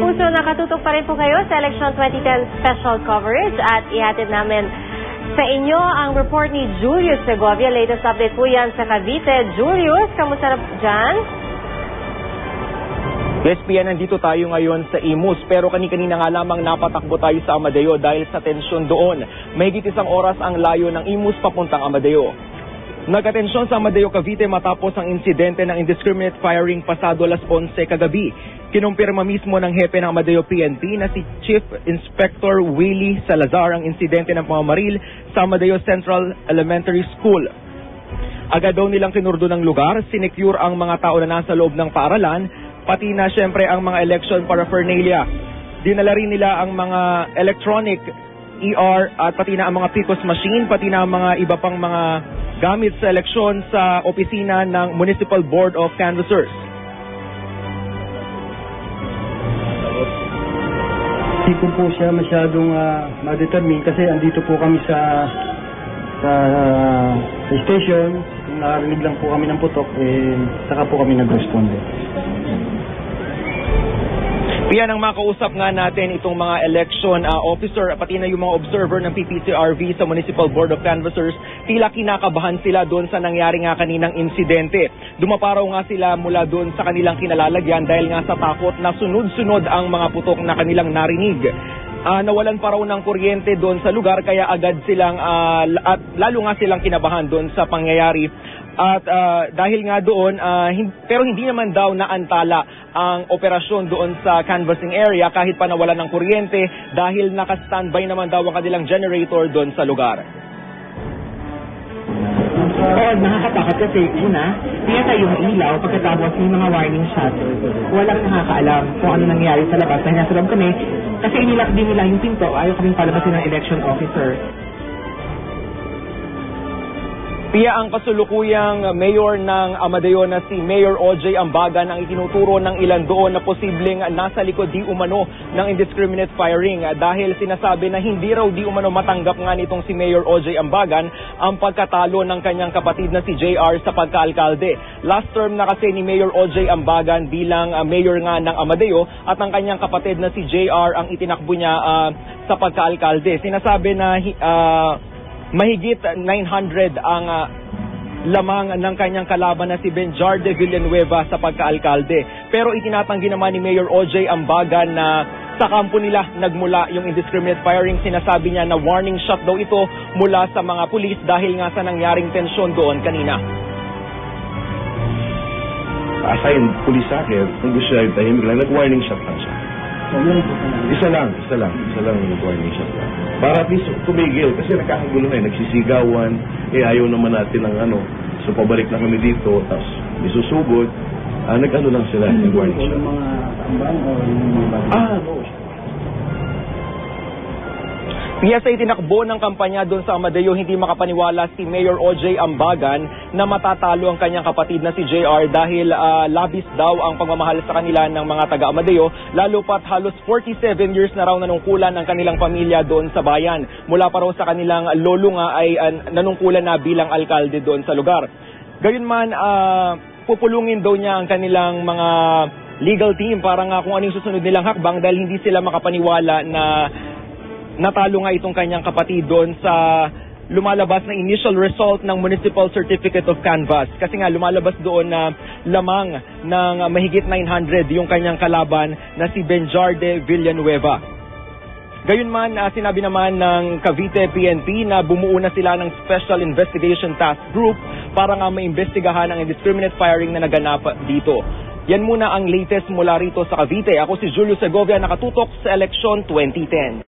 kapuso, nakatutok pa rin po kayo sa Election 2010 special coverage at ihatid namin sa inyo ang report ni Julius Segovia. Latest update po yan sa Cavite. Julius, kamusta na dyan? Yes, Pia, nandito tayo ngayon sa Imus pero kani-kanina nga lamang napatakbo tayo sa Amadeo dahil sa tensyon doon. Mahigit isang oras ang layo ng Imus papuntang Amadeo. Nagkatensyon sa Amadeo, Cavite matapos ang insidente ng indiscriminate firing pasado alas 11 kagabi. Kinumpirma mismo ng hepe ng Amadeo PNP na si Chief Inspector Willie Salazar ang insidente ng pamamaril sa Amadeo Central Elementary School. Agad daw nilang kinurdo ng lugar, sinecure ang mga tao na nasa loob ng paaralan, pati na syempre ang mga election paraphernalia. Dinala rin nila ang mga electronic ER at pati na ang mga PCOS machine, pati na ang mga iba pang mga gamit sa eleksyon sa opisina ng Municipal Board of Canvassers. Hindi ko po siya masyadong ma-determine kasi andito po kami sa station. Kung narinig lang po kami ng putok, saka po kami nag-responde. Yan ang makausap nga natin itong mga election officer pati na yung mga observer ng PPCRV sa Municipal Board of Canvassers. Tila kinakabahan sila doon sa nangyari nga kaninang insidente. Dumaparaw nga sila mula doon sa kanilang kinalalagyan dahil nga sa takot na sunod-sunod ang mga putok na kanilang narinig. Nawalan pa raw ng kuryente doon sa lugar kaya agad silang at lalo nga silang kinabahan doon sa pangyayari. At dahil nga doon, pero hindi naman daw naantala ang operasyon doon sa canvassing area kahit pa nawalan ng kuryente dahil naka-standby naman daw ang kanilang generator doon sa lugar. Oo, nakakatakot kasi una, pinatay yung ilaw pagkatapos yung mga warning shot. Walang nakakaalam kung ano nangyari sa labas dahil nasa loob kami kasi inilak din nila yung pinto, ayaw kaming palabasin ng election officer. Pia, ang kasulukuyang mayor ng Amadeo na si Mayor OJ Ambagan ang itinuturo ng ilan doon na posibleng nasa likod di umano ng indiscriminate firing dahil sinasabi na hindi raw di umano matanggap nga nitong si Mayor OJ Ambagan ang pagkatalo ng kanyang kapatid na si JR sa pagkaalkalde. Last term na kasi ni Mayor OJ Ambagan bilang mayor nga ng Amadeo at ang kanyang kapatid na si JR ang itinakbo niya sa pagkaalkalde. Sinasabi na mahigit 900 ang lamang ng kanyang kalaban na si Benjarde Villanueva sa pagkaalkalde. Pero itinatanggi naman ni Mayor OJ Ambagan na sa kampo nila nagmula yung indiscriminate firing. Sinasabi niya na warning shot daw ito mula sa mga pulis dahil nga sa nangyaring tensyon doon kanina. Assign pulis sa akin, kung gusto niya yung tahimik lang, nag-warning shot lang siya. Isa lang nag-warning shot lang. Para at least tumigil kasi nakakagulo na nagsisigawan, ayaw naman natin ng so pabalik na kami dito, tapos isusugod, nag-ano lang sila, nag-warning shot. Yung mga tambang o yung mga no. Sa itinakbo ng kampanya doon sa Amadeo, hindi makapaniwala si Mayor OJ Ambagan na matatalo ang kanyang kapatid na si JR dahil labis daw ang pagmamahal sa kanila ng mga taga-Amadeo, lalo pat halos 47 years na raw nanungkulan ang kanilang pamilya doon sa bayan. Mula pa raw sa kanilang lolo nga ay nanungkulan na bilang alkalde doon sa lugar. Gayunman, pupulungin daw niya ang kanilang mga legal team para nga kung ano yung susunod nilang hakbang dahil hindi sila makapaniwala na natalo nga itong kanyang kapatid doon sa lumalabas na initial result ng Municipal Certificate of Canvass. Kasi nga lumalabas doon na lamang ng mahigit 900 yung kanyang kalaban na si Benjarde Villanueva. Gayunman, sinabi naman ng Cavite PNP na bumuo na sila ng Special Investigation Task Group para nga maimbestigahan ang indiscriminate firing na naganap dito. Yan muna ang latest mula rito sa Cavite. Ako si Julio Segovia, nakatutok sa Election 2010.